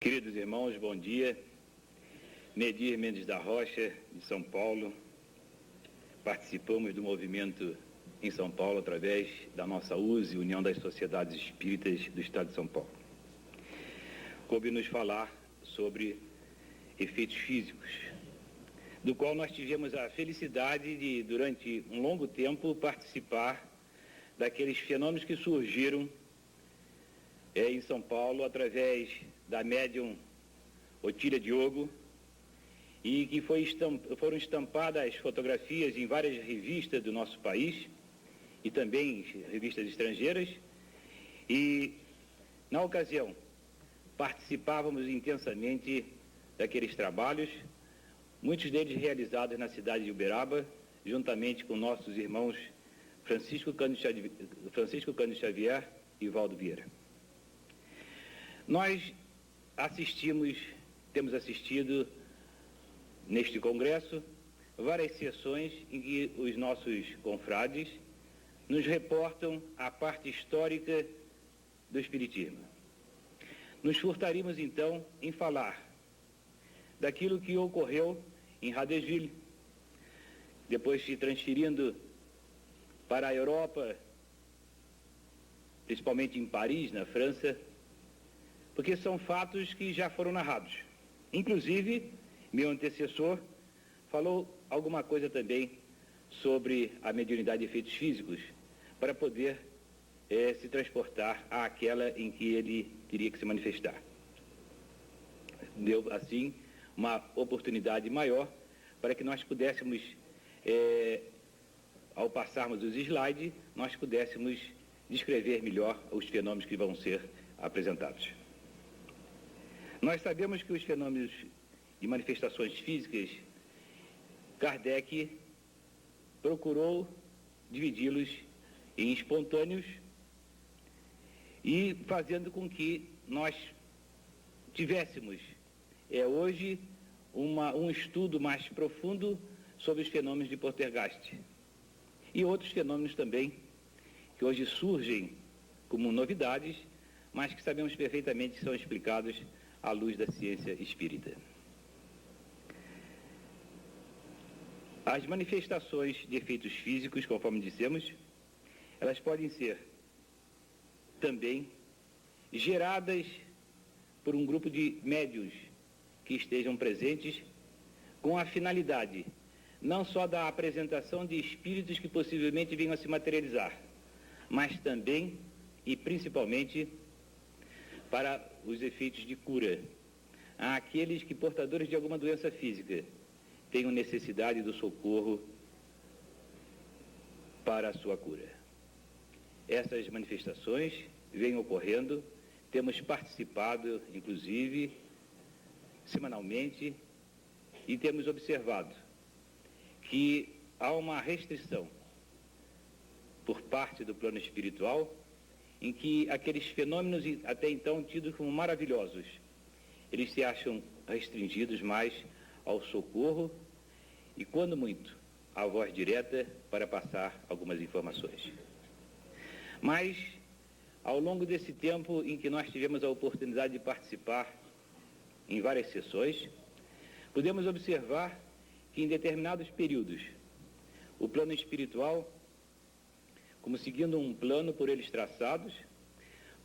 Queridos irmãos, bom dia. Nedir Mendes da Rocha, de São Paulo. Participamos do movimento em São Paulo através da nossa USE, União das Sociedades Espíritas do Estado de São Paulo. Coube-nos falar sobre efeitos físicos, do qual nós tivemos a felicidade de, durante um longo tempo, participar daqueles fenômenos que surgiram em São Paulo através da médium Otília Diogo, e que foram estampadas fotografias em várias revistas do nosso país e também revistas estrangeiras, e na ocasião participávamos intensamente daqueles trabalhos, muitos deles realizados na cidade de Uberaba, juntamente com nossos irmãos Francisco Cândido Xavier e Valdo Vieira. Nós temos assistido neste congresso várias sessões em que os nossos confrades nos reportam a parte histórica do Espiritismo. Nos furtaríamos então em falar daquilo que ocorreu em Radesville, depois se transferindo para a Europa, principalmente em Paris, na França, porque são fatos que já foram narrados. Inclusive, meu antecessor falou alguma coisa também sobre a mediunidade de efeitos físicos, para poder se transportar àquela em que ele teria que se manifestar. Deu, assim, uma oportunidade maior para que nós pudéssemos, ao passarmos os slides, nós pudéssemos descrever melhor os fenômenos que vão ser apresentados. Nós sabemos que os fenômenos de manifestações físicas, Kardec procurou dividi-los em espontâneos e fazendo com que nós tivéssemos hoje um estudo mais profundo sobre os fenômenos de Poltergeist e outros fenômenos também que hoje surgem como novidades, mas que sabemos perfeitamente que são explicados à luz da ciência espírita. As manifestações de efeitos físicos, conforme dissemos, elas podem ser também geradas por um grupo de médiuns que estejam presentes com a finalidade não só da apresentação de espíritos que possivelmente venham a se materializar, mas também e principalmente para os efeitos de cura àqueles que, portadores de alguma doença física, tenham necessidade do socorro para a sua cura. Essas manifestações vêm ocorrendo, temos participado, inclusive, semanalmente, e temos observado que há uma restrição por parte do plano espiritual, em que aqueles fenômenos até então tidos como maravilhosos, eles se acham restringidos mais ao socorro e, quando muito, à voz direta para passar algumas informações. Mas, ao longo desse tempo em que nós tivemos a oportunidade de participar em várias sessões, podemos observar que em determinados períodos o plano espiritual, como seguindo um plano por eles traçados,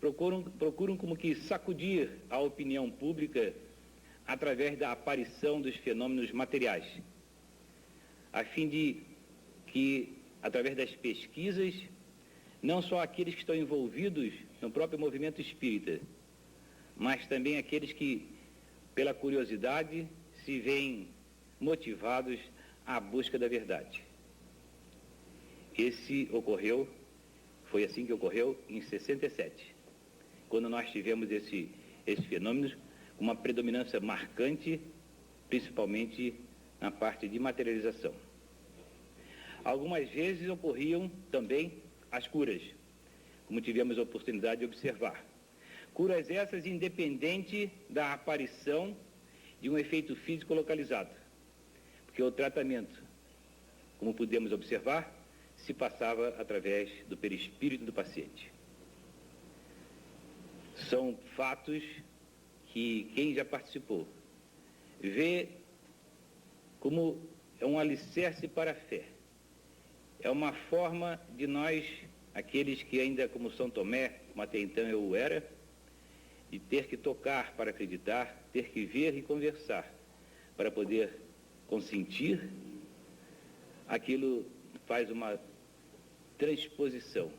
procuram como que sacudir a opinião pública através da aparição dos fenômenos materiais, a fim de que, através das pesquisas, não só aqueles que estão envolvidos no próprio movimento espírita, mas também aqueles que, pela curiosidade, se veem motivados à busca da verdade. Foi assim que ocorreu em 67, quando nós tivemos esses fenômenos com uma predominância marcante, principalmente na parte de materialização. Algumas vezes ocorriam também as curas, como tivemos a oportunidade de observar. Curas essas independente da aparição de um efeito físico localizado, porque o tratamento, como pudemos observar, se passava através do perispírito do paciente. São fatos que quem já participou vê como é um alicerce para a fé. É uma forma de nós, aqueles que ainda como São Tomé, como até então eu era, de ter que tocar para acreditar, ter que ver e conversar para poder consentir, aquilo faz uma transposição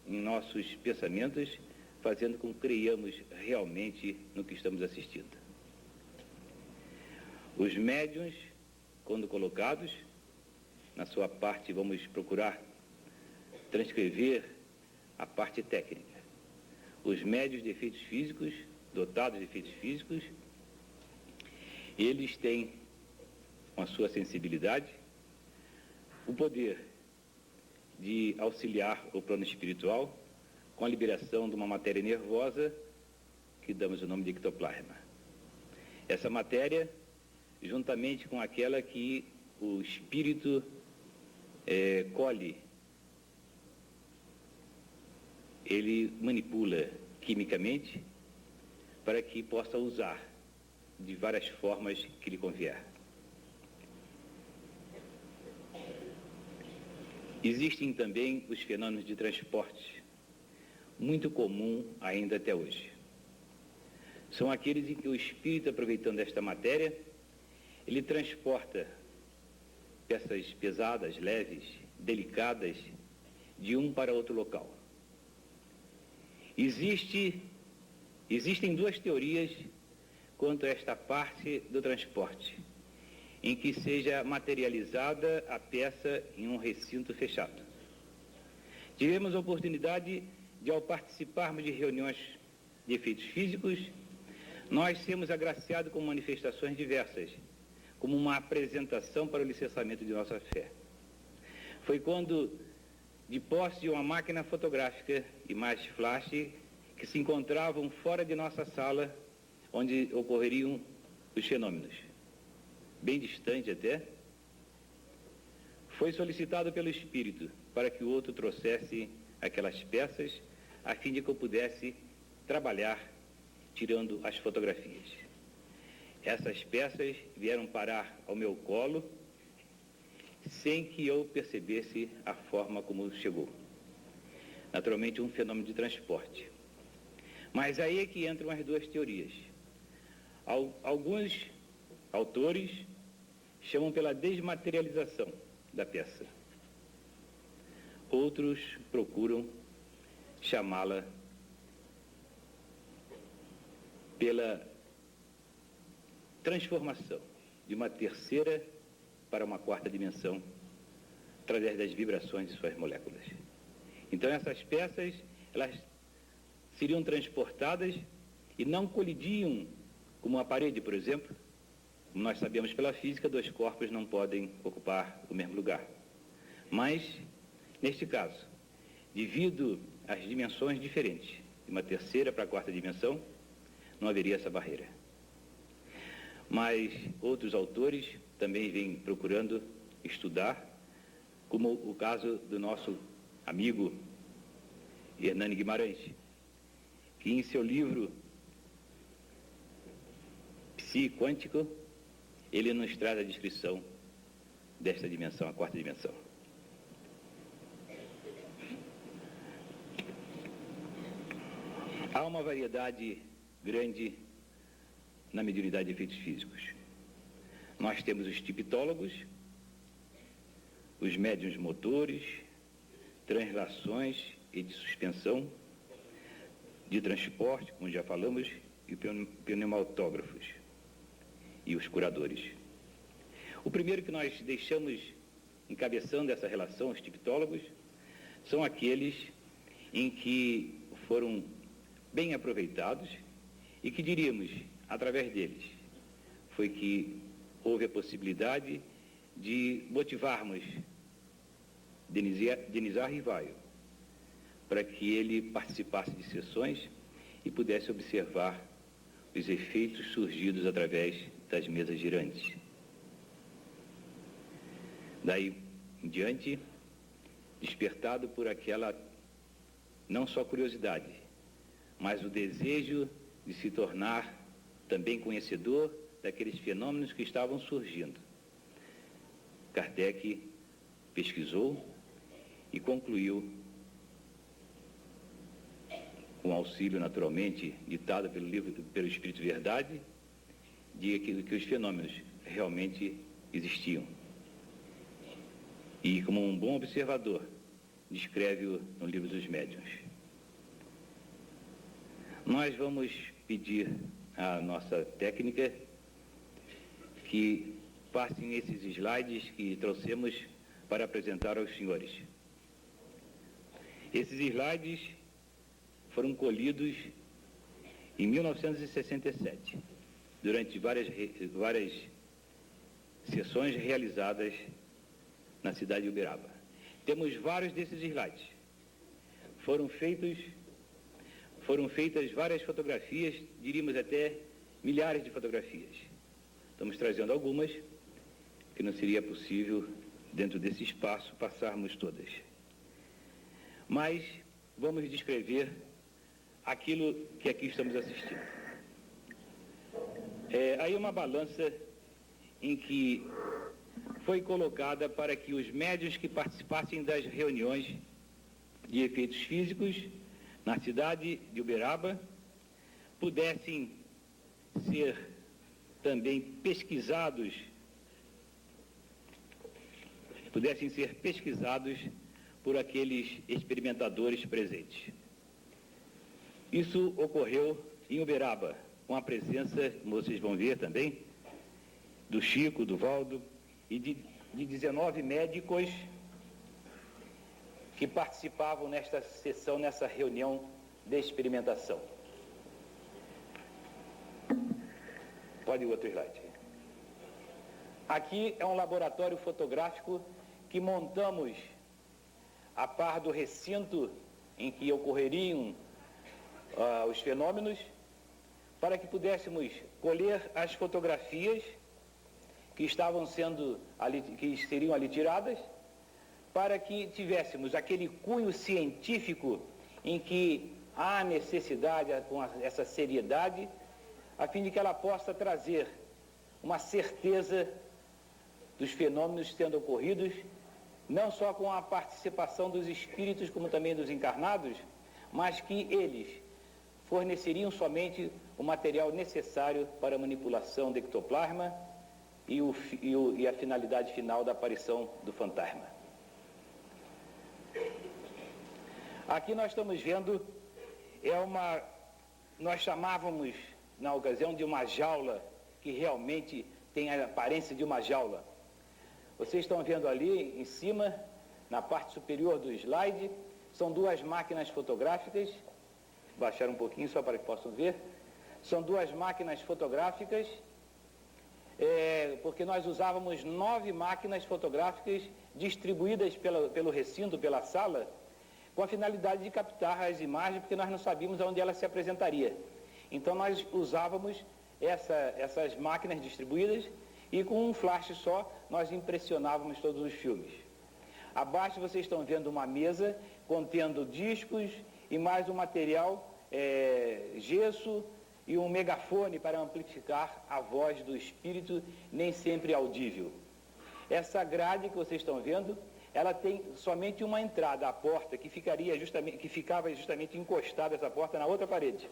em nossos pensamentos, fazendo com que creiamos realmente no que estamos assistindo. Os médiuns, quando colocados, na sua parte vamos procurar transcrever a parte técnica. Os médiuns de efeitos físicos, dotados de efeitos físicos, eles têm, com a sua sensibilidade, o poder de auxiliar o plano espiritual com a liberação de uma matéria nervosa que damos o nome de ectoplasma. Essa matéria, juntamente com aquela que o espírito colhe, ele manipula quimicamente para que possa usar de várias formas que lhe convier. Existem também os fenômenos de transporte, muito comum ainda até hoje. São aqueles em que o espírito, aproveitando esta matéria, ele transporta peças pesadas, leves, delicadas, de um para outro local. Existem duas teorias quanto a esta parte do transporte, em que seja materializada a peça em um recinto fechado. Tivemos a oportunidade de, ao participarmos de reuniões de efeitos físicos, nós sermos agraciados com manifestações diversas, como uma apresentação para o licenciamento de nossa fé. Foi quando, de posse de uma máquina fotográfica, imagens flash, que se encontravam fora de nossa sala, onde ocorreriam os fenômenos, bem distante até, foi solicitado pelo Espírito para que o outro trouxesse aquelas peças, a fim de que eu pudesse trabalhar tirando as fotografias. Essas peças vieram parar ao meu colo sem que eu percebesse a forma como chegou. Naturalmente, um fenômeno de transporte. Mas aí é que entram as duas teorias. Alguns autores chamam pela desmaterialização da peça. Outros procuram chamá-la pela transformação de uma terceira para uma quarta dimensão através das vibrações de suas moléculas. Então essas peças, elas seriam transportadas e não colidiam como a parede, por exemplo. Como nós sabemos pela física, dois corpos não podem ocupar o mesmo lugar. Mas, neste caso, devido às dimensões diferentes, de uma terceira para a quarta dimensão, não haveria essa barreira. Mas outros autores também vêm procurando estudar, como o caso do nosso amigo Hernani Guimarães, que em seu livro Psi Quântico, ele nos traz a descrição desta dimensão, a quarta dimensão. Há uma variedade grande na mediunidade de efeitos físicos. Nós temos os tipitólogos, os médiuns motores, translações e de suspensão, de transporte, como já falamos, e pneumatógrafos e os curadores. O primeiro que nós deixamos encabeçando essa relação, os tipitólogos, são aqueles em que foram bem aproveitados e que diríamos, através deles, foi que houve a possibilidade de motivarmos Denizar Rivaio para que ele participasse de sessões e pudesse observar os efeitos surgidos através das mesas girantes. Daí em diante, despertado por aquela não só curiosidade, mas o desejo de se tornar também conhecedor daqueles fenômenos que estavam surgindo. Kardec pesquisou e concluiu, com auxílio naturalmente ditado pelo Espírito Verdade, de que os fenômenos realmente existiam. E, como um bom observador, descreve-o no Livro dos Médiuns. Nós vamos pedir à nossa técnica que passem esses slides que trouxemos para apresentar aos senhores. Esses slides foram colhidos em 1967, durante várias sessões realizadas na cidade de Uberaba. Temos vários desses slides. Foram feitas várias fotografias, diríamos até milhares de fotografias. Estamos trazendo algumas, que não seria possível, dentro desse espaço, passarmos todas. Mas vamos descrever aquilo que aqui estamos assistindo. Aí uma balança em que foi colocada para que os médiuns que participassem das reuniões de efeitos físicos na cidade de Uberaba pudessem ser também pesquisados por aqueles experimentadores presentes. Isso ocorreu em Uberaba, com a presença, como vocês vão ver também, do Chico, do Valdo e de 19 médicos que participavam nesta sessão, nessa reunião de experimentação. Pode ir outro slide. Aqui é um laboratório fotográfico que montamos a par do recinto em que ocorreriam os fenômenos, para que pudéssemos colher as fotografias que seriam ali tiradas, para que tivéssemos aquele cunho científico em que há necessidade, com essa seriedade, a fim de que ela possa trazer uma certeza dos fenômenos sendo ocorridos, não só com a participação dos espíritos, como também dos encarnados, mas que eles forneceriam somente o material necessário para a manipulação do ectoplasma e a finalidade final da aparição do fantasma. Aqui nós estamos vendo, nós chamávamos na ocasião de uma jaula, que realmente tem a aparência de uma jaula. Vocês estão vendo ali em cima, na parte superior do slide, são duas máquinas fotográficas. Baixar um pouquinho só para que possam ver. São duas máquinas fotográficas, porque nós usávamos 9 máquinas fotográficas distribuídas pelo recinto, pela sala, com a finalidade de captar as imagens, porque nós não sabíamos onde ela se apresentaria. Então nós usávamos essas máquinas distribuídas e com um flash só nós impressionávamos todos os filmes. Abaixo vocês estão vendo uma mesa contendo discos e mais um material, gesso e um megafone para amplificar a voz do espírito, nem sempre audível. Essa grade que vocês estão vendo, ela tem somente uma entrada, a porta, que ficava justamente encostada essa porta na outra parede.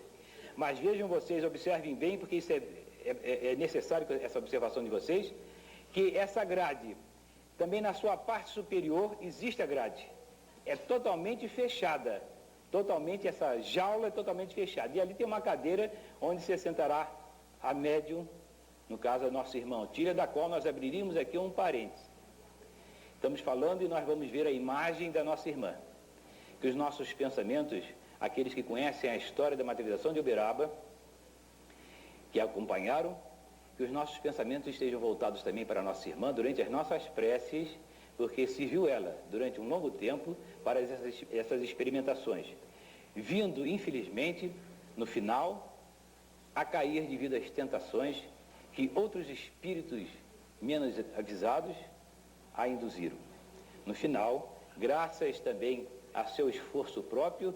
Mas vejam vocês, observem bem, porque isso é necessário, essa observação de vocês, que essa grade, também na sua parte superior, existe a grade. É totalmente fechada. Essa jaula é totalmente fechada. E ali tem uma cadeira onde se sentará a médium, no caso a nossa irmã Otília, da qual nós abriríamos aqui um parênteses. Estamos falando e nós vamos ver a imagem da nossa irmã. Que os nossos pensamentos, aqueles que conhecem a história da materialização de Uberaba, que a acompanharam, que os nossos pensamentos estejam voltados também para a nossa irmã durante as nossas preces, porque se viu ela, durante um longo tempo, para essas experimentações, vindo, infelizmente, no final, a cair devido às tentações que outros espíritos menos avisados a induziram. No final, graças também a seu esforço próprio,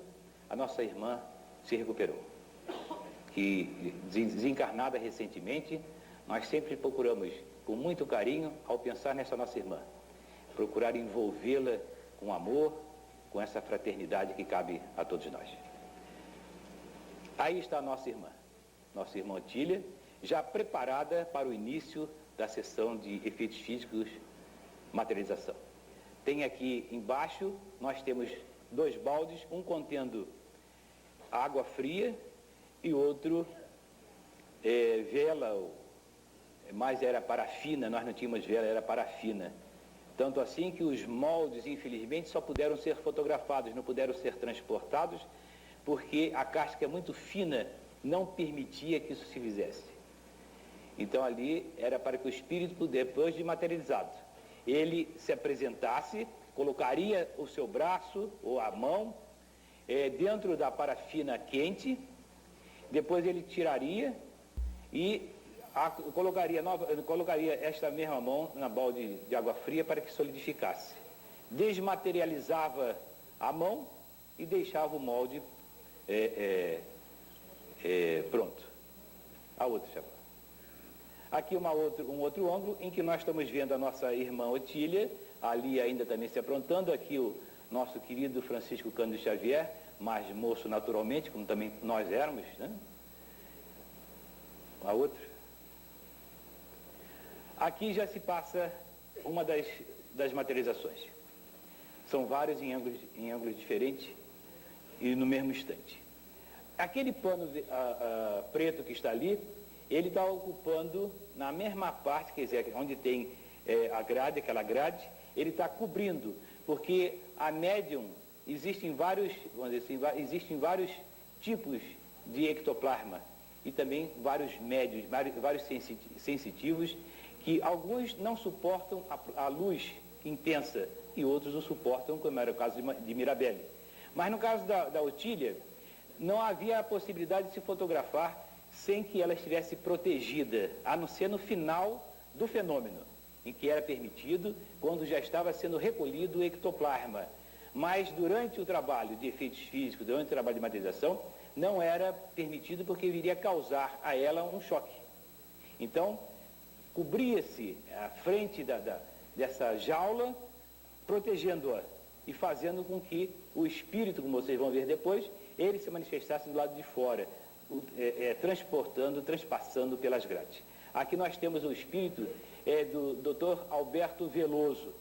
a nossa irmã se recuperou. que desencarnada recentemente, nós sempre procuramos, com muito carinho, ao pensar nessa nossa irmã, procurar envolvê-la com amor, com essa fraternidade que cabe a todos nós. Aí está a nossa irmã Otília, já preparada para o início da sessão de efeitos físicos, materialização. Tem aqui embaixo, nós temos 2 baldes, um contendo água fria e outro vela, mas era parafina, nós não tínhamos vela, era parafina. Tanto assim que os moldes, infelizmente, só puderam ser fotografados, não puderam ser transportados, porque a casca é muito fina, não permitia que isso se fizesse. Então ali era para que o espírito, depois de materializado, ele se apresentasse, colocaria o seu braço ou a mão dentro da parafina quente, depois ele tiraria e colocaria esta mesma mão na balde de água fria para que solidificasse. Desmaterializava a mão e deixava o molde pronto. A outra, chapa. Aqui um outro ângulo em que nós estamos vendo a nossa irmã Otília, ali ainda também se aprontando, aqui o nosso querido Francisco Cândido Xavier, mais moço naturalmente, como também nós éramos, né? A outra. Aqui já se passa uma das materializações. São vários em ângulos diferentes e no mesmo instante. Aquele pano preto que está ali, ele está ocupando na mesma parte, quer dizer, onde tem a grade, aquela grade, ele está cobrindo, porque a médium, existem vários tipos de ectoplasma e também vários médios, vários sensitivos, que alguns não suportam a luz intensa e outros o suportam, como era o caso de Mirabelle. Mas no caso da Otília, não havia a possibilidade de se fotografar sem que ela estivesse protegida, a não ser no final do fenômeno, em que era permitido, quando já estava sendo recolhido o ectoplasma. Mas durante o trabalho de efeitos físicos, durante o trabalho de materialização, não era permitido porque viria causar a ela um choque. Então, cobria-se a frente dessa jaula, protegendo-a e fazendo com que o espírito, como vocês vão ver depois, ele se manifestasse do lado de fora, transpassando pelas grades. Aqui nós temos o espírito do Dr. Alberto Veloso.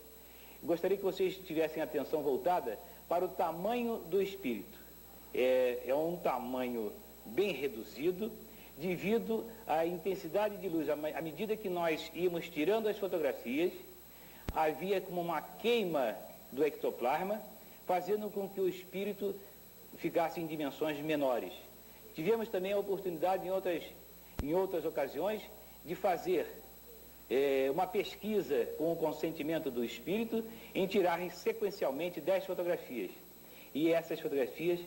Gostaria que vocês tivessem a atenção voltada para o tamanho do espírito. É um tamanho bem reduzido, devido à intensidade de luz. À medida que nós íamos tirando as fotografias, havia como uma queima do ectoplasma, fazendo com que o espírito ficasse em dimensões menores. Tivemos também a oportunidade, em outras ocasiões, de fazer uma pesquisa com o consentimento do espírito em tirarem sequencialmente 10 fotografias. E essas fotografias,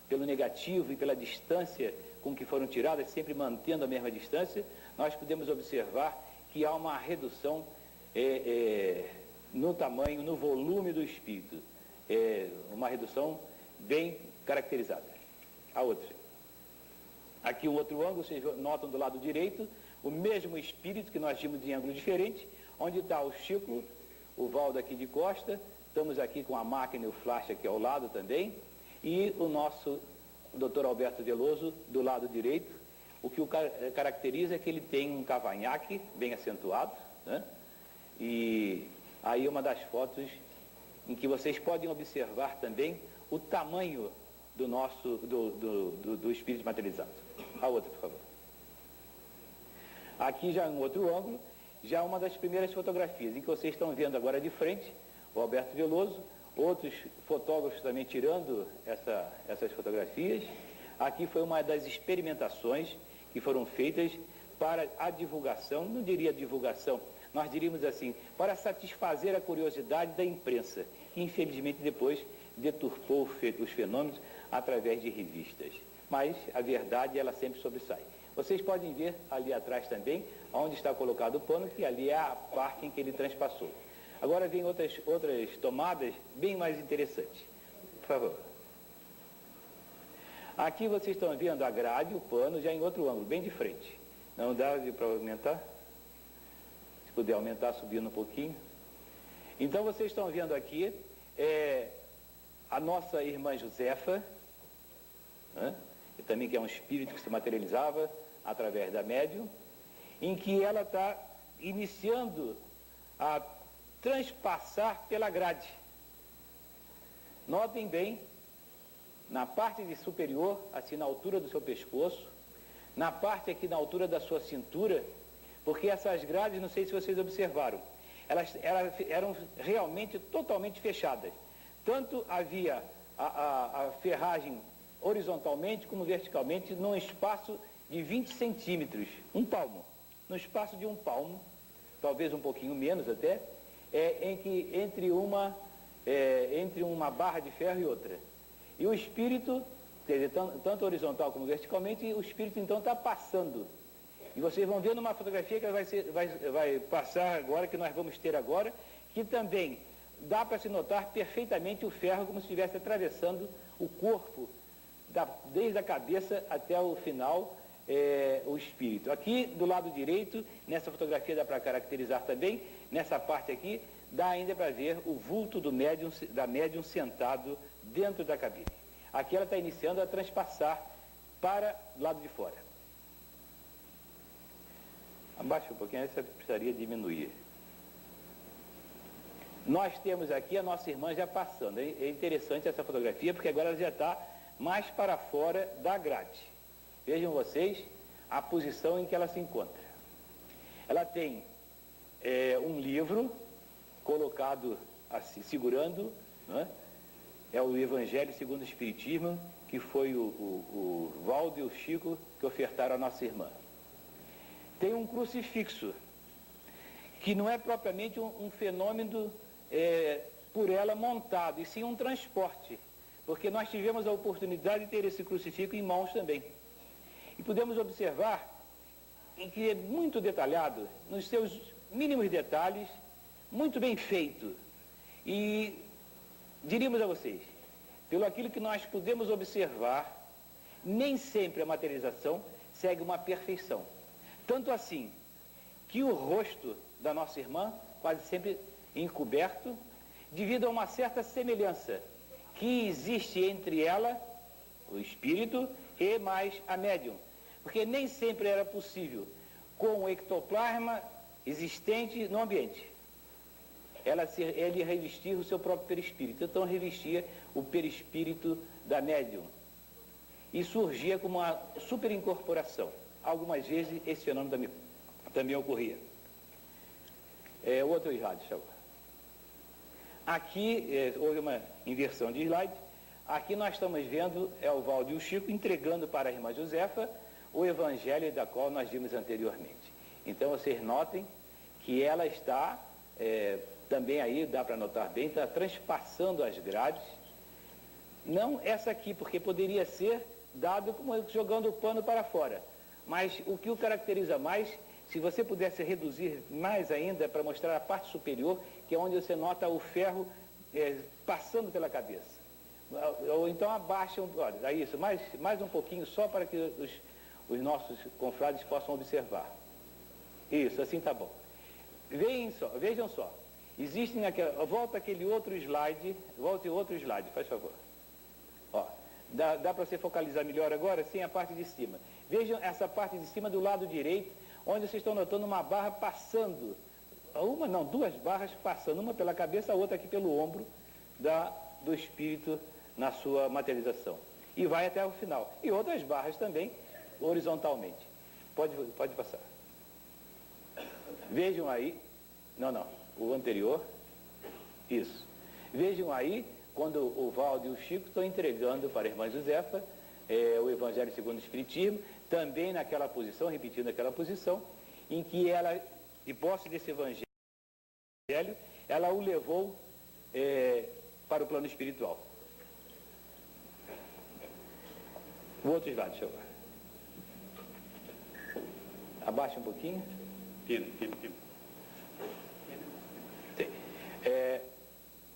pelo negativo e pela distância com que foram tiradas, sempre mantendo a mesma distância, nós podemos observar que há uma redução no tamanho, no volume do espírito. Uma redução bem caracterizada. A outra. Aqui um outro ângulo, vocês notam do lado direito, o mesmo espírito que nós vimos em ângulo diferente, onde está o Chico, o Valdo aqui de costa, estamos aqui com a máquina e o flash aqui ao lado também, e o nosso Dr. Alberto Veloso do lado direito. O que o caracteriza é que ele tem um cavanhaque bem acentuado, né? E aí uma das fotos em que vocês podem observar também o tamanho do espírito materializado. A outra, por favor. Aqui já um outro ângulo, já uma das primeiras fotografias, em que vocês estão vendo agora de frente o Alberto Veloso, outros fotógrafos também tirando essas fotografias. Aqui foi uma das experimentações que foram feitas para a divulgação, não diria divulgação, nós diríamos assim, para satisfazer a curiosidade da imprensa, que infelizmente depois deturpou os fenômenos através de revistas. Mas a verdade, ela sempre sobressai. Vocês podem ver ali atrás também, onde está colocado o pano, que ali é a parte em que ele transpassou. Agora vem outras tomadas bem mais interessantes. Por favor. Aqui vocês estão vendo a grade, o pano, já em outro ângulo, bem de frente. Não dá para aumentar? Se puder aumentar, subindo um pouquinho. Então vocês estão vendo aqui a nossa irmã Josefa, né? E também que é um espírito que se materializava através da médium, em que ela está iniciando a transpassar pela grade. Notem bem, na parte de superior, assim na altura do seu pescoço, na parte aqui na altura da sua cintura, porque essas grades, não sei se vocês observaram, elas eram realmente totalmente fechadas. Tanto havia a ferragem horizontalmente como verticalmente num espaço de 20 centímetros, um palmo. No espaço de um palmo, talvez um pouquinho menos até, entre uma barra de ferro e outra. E o espírito, quer dizer, tanto horizontal como verticalmente, o espírito então está passando. E vocês vão ver numa fotografia que vai passar agora, que nós vamos ter agora, que também dá para se notar perfeitamente o ferro como se estivesse atravessando o corpo, desde a cabeça até o final, o espírito. Aqui do lado direito, nessa fotografia dá para caracterizar também, nessa parte aqui, dá ainda para ver o vulto da médium sentado dentro da cabine. Aqui ela está iniciando a transpassar para o lado de fora. Abaixa um pouquinho, essa precisaria diminuir. Nós temos aqui a nossa irmã já passando. É interessante essa fotografia, porque agora ela já está mais para fora da grade. Vejam vocês a posição em que ela se encontra. Ela tem um livro colocado assim, segurando, né? É o Evangelho segundo o Espiritismo, que foi o Valdo e o Chico que ofertaram à nossa irmã. Tem um crucifixo, que não é propriamente um fenômeno por ela montado, e sim um transporte, porque nós tivemos a oportunidade de ter esse crucifixo em mãos também. E podemos observar em que é muito detalhado, nos seus mínimos detalhes, muito bem feito. E diríamos a vocês, pelo aquilo que nós podemos observar, nem sempre a materialização segue uma perfeição. Tanto assim, que o rosto da nossa irmã, quase sempre encoberto, devido a uma certa semelhança que existe entre ela, o espírito, e mais a médium. Porque nem sempre era possível, com o ectoplasma existente no ambiente, ele revestir o seu próprio perispírito. Então revestia o perispírito da médium. E surgia como uma superincorporação. Algumas vezes esse fenômeno também ocorria. Outro slide, por favor. Aqui houve uma inversão de slide. Aqui nós estamos vendo o Valdo e o Chico entregando para a irmã Josefa o evangelho da qual nós vimos anteriormente. Então vocês notem que ela está, também aí dá para notar bem, está transpassando as grades. Não essa aqui, porque poderia ser dado como jogando o pano para fora. Mas o que o caracteriza mais, se você pudesse reduzir mais ainda para mostrar a parte superior, que é onde você nota o ferro passando pela cabeça. Ou então abaixa, olha, é isso, mais um pouquinho só para que os nossos confrades possam observar. Isso, assim tá bom. Vejam só. Existem volta aquele outro slide, volte outro slide, faz favor. Ó, dá para você focalizar melhor agora, sem a parte de cima. Vejam essa parte de cima do lado direito, onde vocês estão notando uma barra passando, duas barras passando, uma pela cabeça, a outra aqui pelo ombro do espírito na sua materialização. E vai até o final. E outras barras também, horizontalmente. Pode passar. Vejam aí, o anterior, isso. Vejam aí, quando o Valdo e o Chico estão entregando para a irmã Josefa o Evangelho segundo o Espiritismo, também naquela posição, repetindo aquela posição, em que ela, de posse desse Evangelho, ela o levou para o plano espiritual. O outro slide, deixa eu ver. Abaixa um pouquinho. Tira.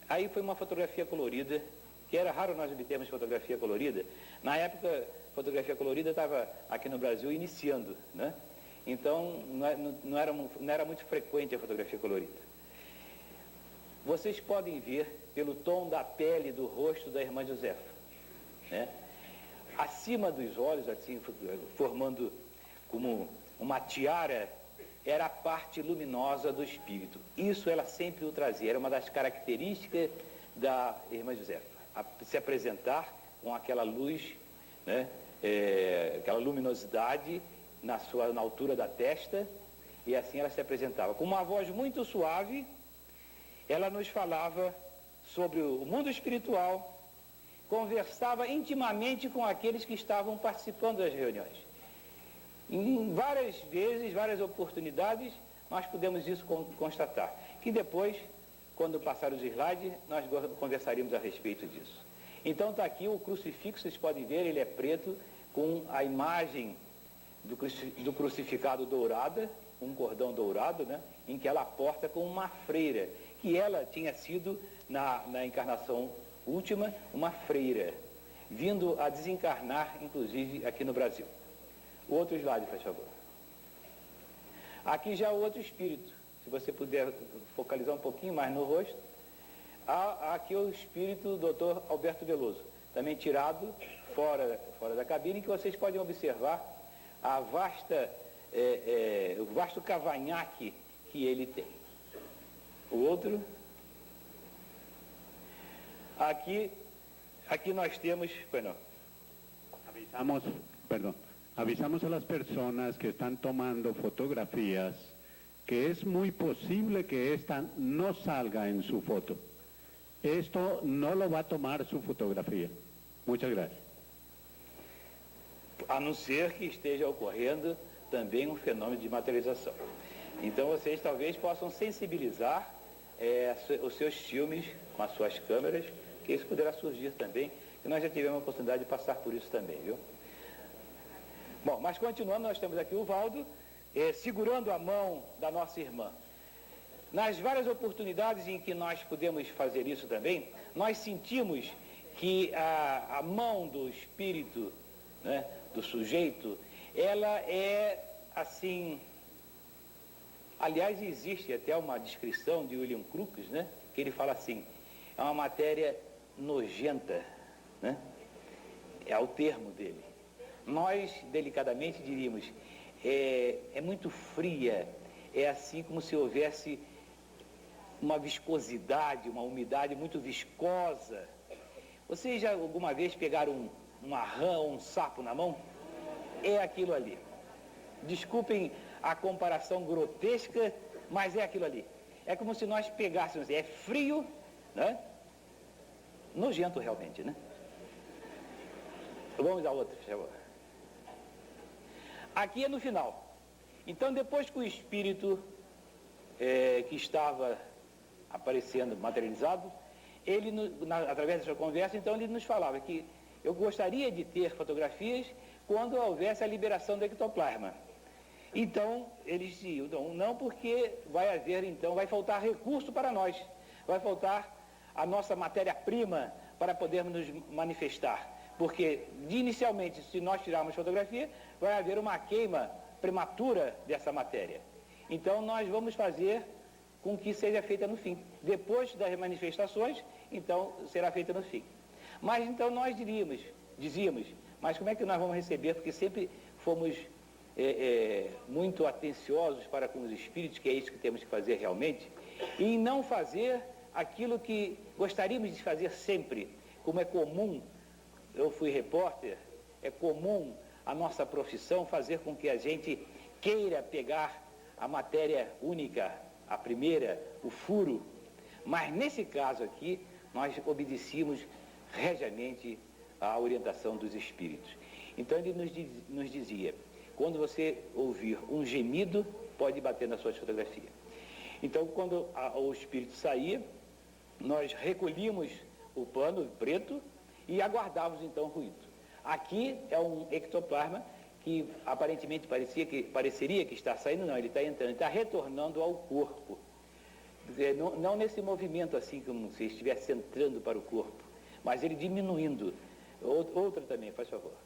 Aí foi uma fotografia colorida que era raro nós obtermos fotografia colorida. Na época, fotografia colorida estava aqui no Brasil iniciando, né? Então, não era muito frequente a fotografia colorida. Vocês podem ver pelo tom da pele do rosto da irmã Josefa, né? Acima dos olhos, assim, formando como uma tiara, era a parte luminosa do espírito. Isso ela sempre o trazia, era uma das características da irmã Josefa, se apresentar com aquela luz, né? Aquela luminosidade na altura da testa, e assim ela se apresentava. Com uma voz muito suave, ela nos falava sobre o mundo espiritual, conversava intimamente com aqueles que estavam participando das reuniões. Em várias vezes, várias oportunidades, nós pudemos isso constatar. Que depois, quando passar os slides, nós conversaríamos a respeito disso. Então está aqui o crucifixo, vocês podem ver, ele é preto, com a imagem do crucificado dourada, um cordão dourado, né, em que ela porta com uma freira, que ela tinha sido, na encarnação última, uma freira, vindo a desencarnar, inclusive, aqui no Brasil. O outro slide, por favor. Aqui já o outro espírito, se você puder focalizar um pouquinho mais no rosto. Aqui o espírito do Dr. Alberto Veloso, também tirado fora da cabine, que vocês podem observar a o vasto cavanhaque que ele tem. O outro. Aqui nós temos... Bueno. Avisamos a las personas que están tomando fotografías que es muy posible que esta no salga en su foto. Esto no lo va a tomar su fotografía. Muchas gracias. A não ser que esteja ocorrendo também um fenômeno de materialização. Então vocês talvez possam sensibilizar os seus filmes com as suas câmeras, que isso poderá surgir também, e nós já tivemos a oportunidade de passar por isso também, viu? Bom, mas continuando, nós temos aqui o Valdo, segurando a mão da nossa irmã. Nas várias oportunidades em que nós pudemos fazer isso também, nós sentimos que a mão do espírito, né, do sujeito, ela é assim... Aliás, existe até uma descrição de William Crookes, né, que ele fala assim, é uma matéria nojenta, né? É o termo dele. Nós, delicadamente, diríamos, é muito fria, é assim como se houvesse uma viscosidade, uma umidade muito viscosa. Vocês já alguma vez pegaram uma rã ou um sapo na mão? É aquilo ali. Desculpem a comparação grotesca, mas é aquilo ali. É como se nós pegássemos, é frio, né? Nojento realmente, né? Vamos ao outro, por favor. Aqui é no final. Então, depois que o espírito que estava aparecendo, materializado, ele, através dessa conversa, então ele nos falava que eu gostaria de ter fotografias quando houvesse a liberação do ectoplasma. Então, eles diziam, não, porque vai faltar recurso para nós, vai faltar a nossa matéria-prima para podermos nos manifestar. Porque, inicialmente, se nós tirarmos fotografia, vai haver uma queima prematura dessa matéria. Então, nós vamos fazer com que seja feita no fim. Depois das manifestações, então, será feita no fim. Mas, então, nós dizíamos, mas como é que nós vamos receber? Porque sempre fomos muito atenciosos para com os espíritos, que é isso que temos que fazer realmente, e não fazer aquilo que gostaríamos de fazer sempre, como é comum. Eu fui repórter, é comum a nossa profissão fazer com que a gente queira pegar a matéria única, a primeira, o furo, mas nesse caso aqui, nós obedecíamos regiamente à orientação dos espíritos. Então ele nos dizia, quando você ouvir um gemido, pode bater na sua fotografia. Então quando o espírito saía, nós recolhíamos o pano preto e aguardávamos então o ruído. Aqui é um ectoplasma que aparentemente pareceria que está saindo, não, ele está entrando, está retornando ao corpo. Não nesse movimento assim como se estivesse entrando para o corpo, mas ele diminuindo. Outra também, faz favor.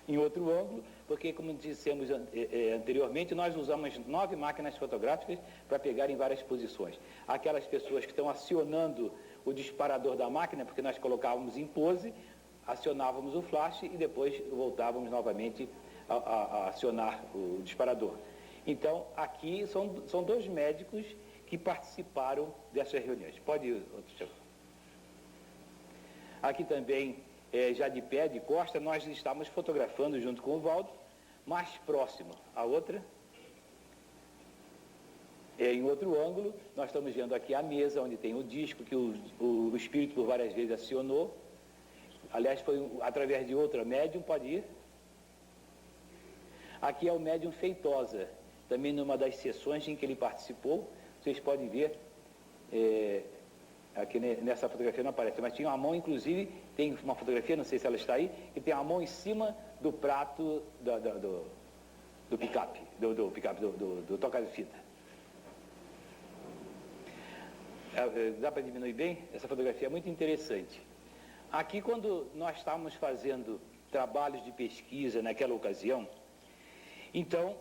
Em outro ângulo, porque, como dissemos anteriormente, nós usamos 9 máquinas fotográficas para pegar em várias posições. Aquelas pessoas que estão acionando o disparador da máquina, porque nós colocávamos em pose, acionávamos o flash e depois voltávamos novamente a acionar o disparador. Então, aqui são 2 médicos que participaram dessas reuniões. Pode ir, outro senhor. Aqui também, já de pé, de costa, nós estávamos fotografando junto com o Valdo, mais próximo. A outra, em outro ângulo, nós estamos vendo aqui a mesa onde tem o disco que o espírito por várias vezes acionou. Aliás, foi através de outra médium, pode ir. Aqui é o médium Feitosa, também numa das sessões em que ele participou. Vocês podem ver, aqui nessa fotografia não aparece, mas tinha uma mão, inclusive, tem uma fotografia, não sei se ela está aí, que tem a mão em cima do prato do picape, do toca-fita. Dá para diminuir bem? Essa fotografia é muito interessante. Aqui, quando nós estávamos fazendo trabalhos de pesquisa naquela ocasião, então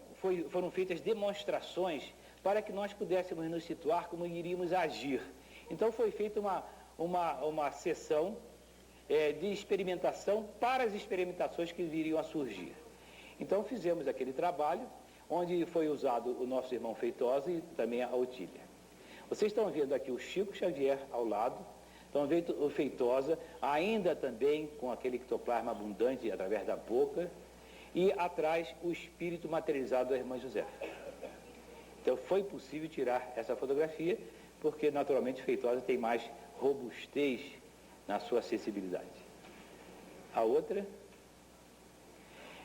foram feitas demonstrações para que nós pudéssemos nos situar como iríamos agir. Então foi feita uma sessão de experimentação para as experimentações que viriam a surgir. Então fizemos aquele trabalho, onde foi usado o nosso irmão Feitosa e também a Otília. Vocês estão vendo aqui o Chico Xavier ao lado, estão vendo o Feitosa, ainda também com aquele ectoplasma abundante através da boca, e atrás o espírito materializado da irmã Josefa. Então foi possível tirar essa fotografia, porque naturalmente Feitosa tem mais robustez na sua acessibilidade. A outra,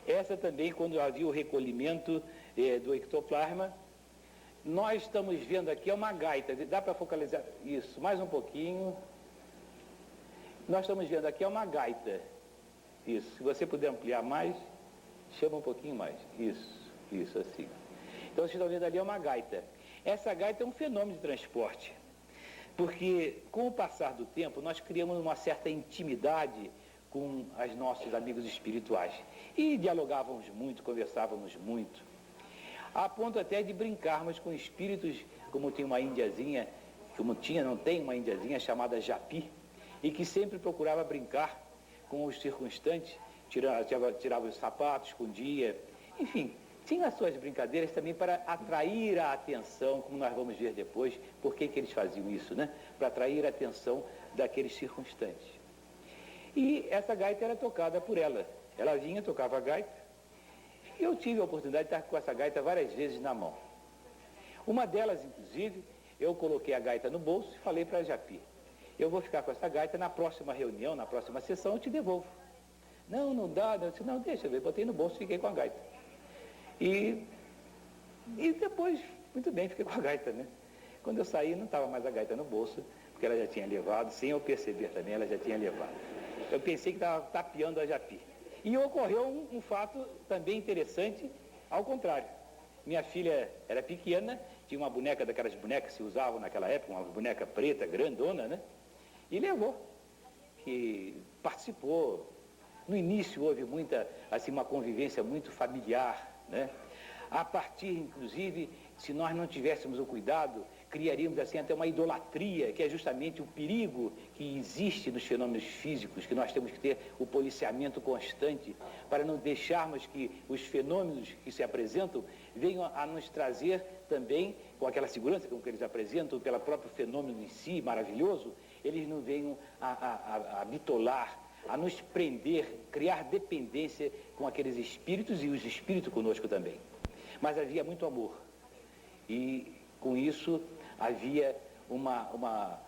essa também, quando havia o recolhimento do ectoplasma, nós estamos vendo aqui, é uma gaita, dá para focalizar isso, mais um pouquinho. Nós estamos vendo aqui, é uma gaita, isso, se você puder ampliar mais, chama um pouquinho mais, isso, assim. Então vocês estão vendo ali, é uma gaita. Essa gaita é um fenômeno de transporte, porque com o passar do tempo, nós criamos uma certa intimidade com os nossos amigos espirituais, e dialogávamos muito, conversávamos muito, a ponto até de brincarmos com espíritos, como tem uma índiazinha, não tem uma índiazinha chamada Japi, e que sempre procurava brincar com os circunstantes, tirava os sapatos, escondia, enfim, tinha as suas brincadeiras também para atrair a atenção, como nós vamos ver depois, por que eles faziam isso, né? Para atrair a atenção daqueles circunstantes. E essa gaita era tocada por ela. Ela vinha, tocava a gaita, e eu tive a oportunidade de estar com essa gaita várias vezes na mão. Uma delas, inclusive, eu coloquei a gaita no bolso e falei para a Japi, eu vou ficar com essa gaita, na próxima reunião, na próxima sessão, eu te devolvo. Não dá, eu disse, não, deixa eu ver, botei no bolso e fiquei com a gaita. E depois, muito bem, fiquei com a gaita, né? Quando eu saí, não estava mais a gaita no bolso, porque ela já tinha levado, sem eu perceber também, ela já tinha levado. Eu pensei que estava tapeando a Japi. E ocorreu um fato também interessante, ao contrário. Minha filha era pequena, tinha uma boneca daquelas bonecas que se usavam naquela época, uma boneca preta, grandona, né? E levou, que participou. No início houve uma convivência muito familiar, né? A partir, inclusive, se nós não tivéssemos o cuidado, criaríamos assim até uma idolatria, que é justamente o perigo que existe nos fenômenos físicos, que nós temos que ter o policiamento constante para não deixarmos que os fenômenos que se apresentam venham a nos trazer também, com aquela segurança com que eles apresentam, pelo próprio fenômeno em si, maravilhoso, eles não venham a bitolar, a nos prender, criar dependência com aqueles espíritos e os espíritos conosco também. Mas havia muito amor. E com isso havia uma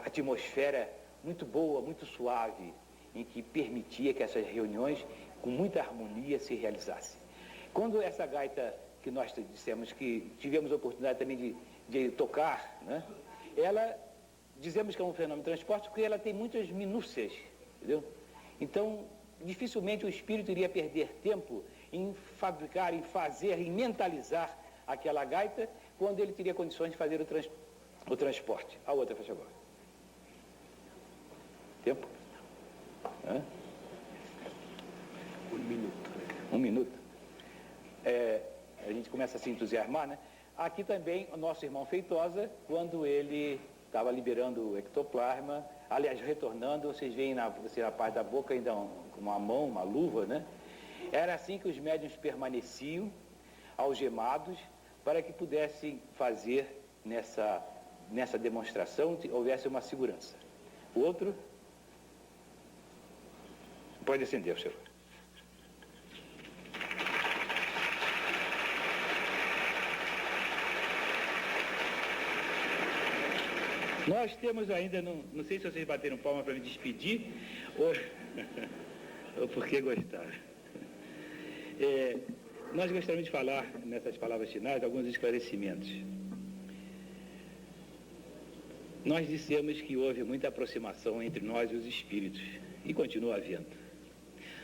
atmosfera muito boa, muito suave, em que permitia que essas reuniões, com muita harmonia, se realizassem. Quando essa gaita, que nós dissemos que tivemos a oportunidade também de tocar, né? Ela, dizemos que é um fenômeno de transporte porque ela tem muitas minúcias, entendeu? Então, dificilmente o espírito iria perder tempo em fabricar, em fazer, em mentalizar aquela gaita, quando ele teria condições de fazer o transporte. A outra, faz agora. Tempo? Hã? 1 minuto. 1 minuto. A gente começa a se entusiasmar, né? Aqui também o nosso irmão Feitosa, quando ele estava liberando o ectoplasma, aliás, retornando, vocês veem na parte da boca ainda uma mão, uma luva, né? Era assim que os médiuns permaneciam, algemados, para que pudessem fazer nessa demonstração, houvesse uma segurança. O outro, pode acender, senhor. Nós temos ainda, não sei se vocês bateram palma para me despedir, ou porque gostaram. Nós gostaríamos de falar, nessas palavras finais, alguns esclarecimentos. Nós dissemos que houve muita aproximação entre nós e os espíritos, e continua havendo.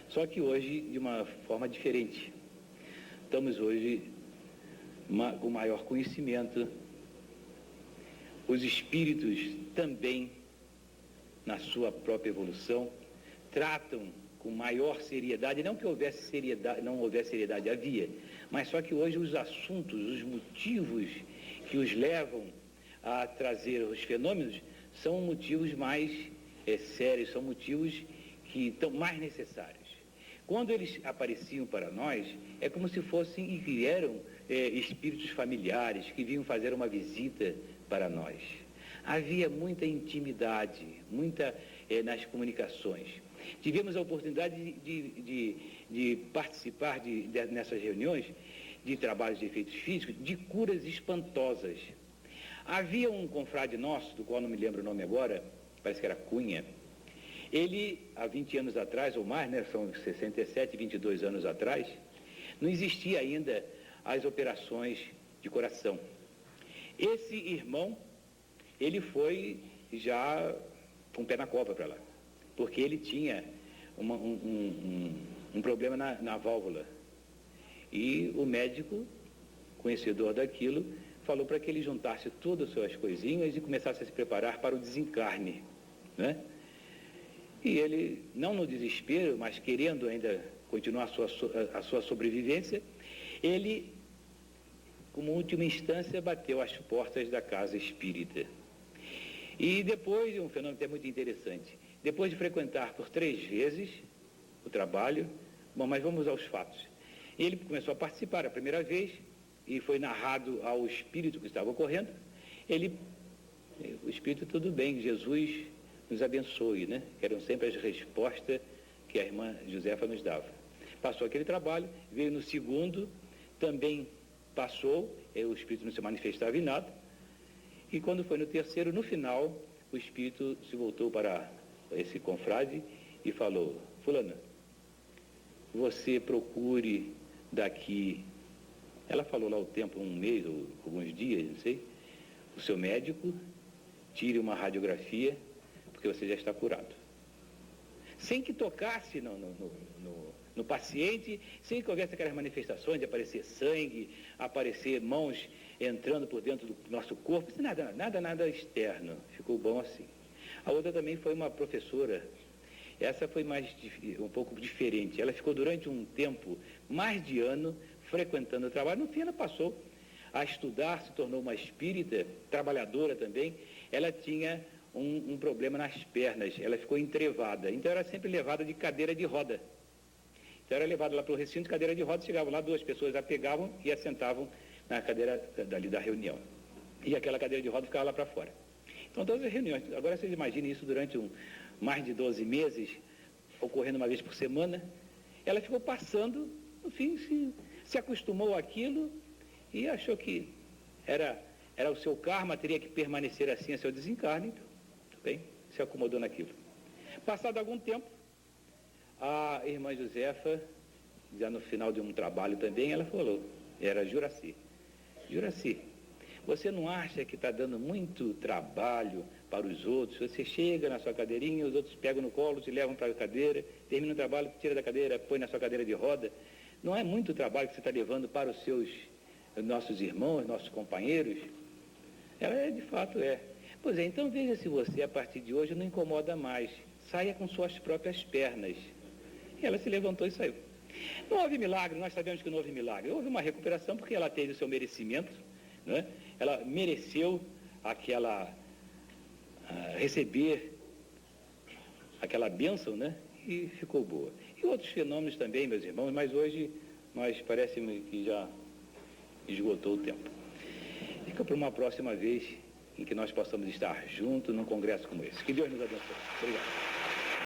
Só que hoje, de uma forma diferente. Estamos hoje com maior conhecimento. Os espíritos também, na sua própria evolução, tratam com maior seriedade, não que houvesse seriedade, não houvesse seriedade, havia, mas só que hoje os assuntos, os motivos que os levam a trazer os fenômenos são motivos mais sérios, são motivos que estão mais necessários. Quando eles apareciam para nós, é como se fossem e vieram espíritos familiares que vinham fazer uma visita para nós. Havia muita intimidade, nas comunicações. Tivemos a oportunidade de participar nessas reuniões de trabalhos de efeitos físicos, de curas espantosas. Havia um confrade nosso, do qual não me lembro o nome agora, parece que era Cunha. Ele, há 20 anos atrás, ou mais, né, são 67, 22 anos atrás, não existia ainda as operações de coração. Esse irmão, ele foi já com o pé na cova para lá, porque ele tinha um problema na válvula. E o médico, conhecedor daquilo, falou para que ele juntasse todas as suas coisinhas e começasse a se preparar para o desencarne, né? E ele, não no desespero, mas querendo ainda continuar a sua sobrevivência, ele, como última instância, bateu às portas da casa espírita. E depois, um fenômeno até muito interessante, depois de frequentar por 3 vezes o trabalho, bom, mas vamos aos fatos. Ele começou a participar a primeira vez e foi narrado ao espírito que estava ocorrendo. O espírito, tudo bem, Jesus nos abençoe, né? Que eram sempre as respostas que a irmã Josefa nos dava. Passou aquele trabalho, veio no segundo, também passou, o espírito não se manifestava em nada, e quando foi no terceiro, no final, o espírito se voltou para esse confrade e falou: fulana, você procure daqui, ela falou lá o tempo, 1 mês ou alguns dias, não sei, o seu médico, tire uma radiografia, porque você já está curado. Sem que tocasse no paciente, sem que houvesse aquelas manifestações de aparecer sangue, aparecer mãos entrando por dentro do nosso corpo, nada externo. Ficou bom assim. A outra também foi uma professora. Essa foi um pouco diferente. Ela ficou durante um tempo, mais de ano, frequentando o trabalho. No fim, ela passou a estudar, se tornou uma espírita, trabalhadora também. Ela tinha um problema nas pernas, ela ficou entrevada. Então, era sempre levada de cadeira de roda. Então, era levada lá para o recinto de cadeira de roda, chegavam lá, 2 pessoas a pegavam e a sentavam na cadeira dali da reunião. E aquela cadeira de roda ficava lá para fora. Então, todas as reuniões. Agora, vocês imaginem isso durante mais de 12 meses, ocorrendo uma vez por semana. Ela ficou passando, no fim, se acostumou àquilo e achou que era o seu karma, teria que permanecer assim a seu desencarne. Então, tudo bem, se acomodou naquilo. Passado algum tempo, a irmã Josefa, já no final de um trabalho também, ela falou, era Juraci, você não acha que está dando muito trabalho para os outros? Você chega na sua cadeirinha, os outros pegam no colo, te levam para a cadeira, termina o trabalho, tira da cadeira, põe na sua cadeira de roda. Não é muito trabalho que você está levando para os nossos irmãos, nossos companheiros? Ela de fato é. Pois é, então veja se você, a partir de hoje, não incomoda mais. saia com suas próprias pernas. E ela se levantou e saiu. Não houve milagre, nós sabemos que não houve milagre. Houve uma recuperação porque ela teve o seu merecimento, né? Ela mereceu receber aquela bênção, né? E ficou boa. E outros fenômenos também, meus irmãos, mas hoje nós parece-me que já esgotou o tempo. Fica para uma próxima vez em que nós possamos estar juntos num congresso como esse. Que Deus nos abençoe. Obrigado.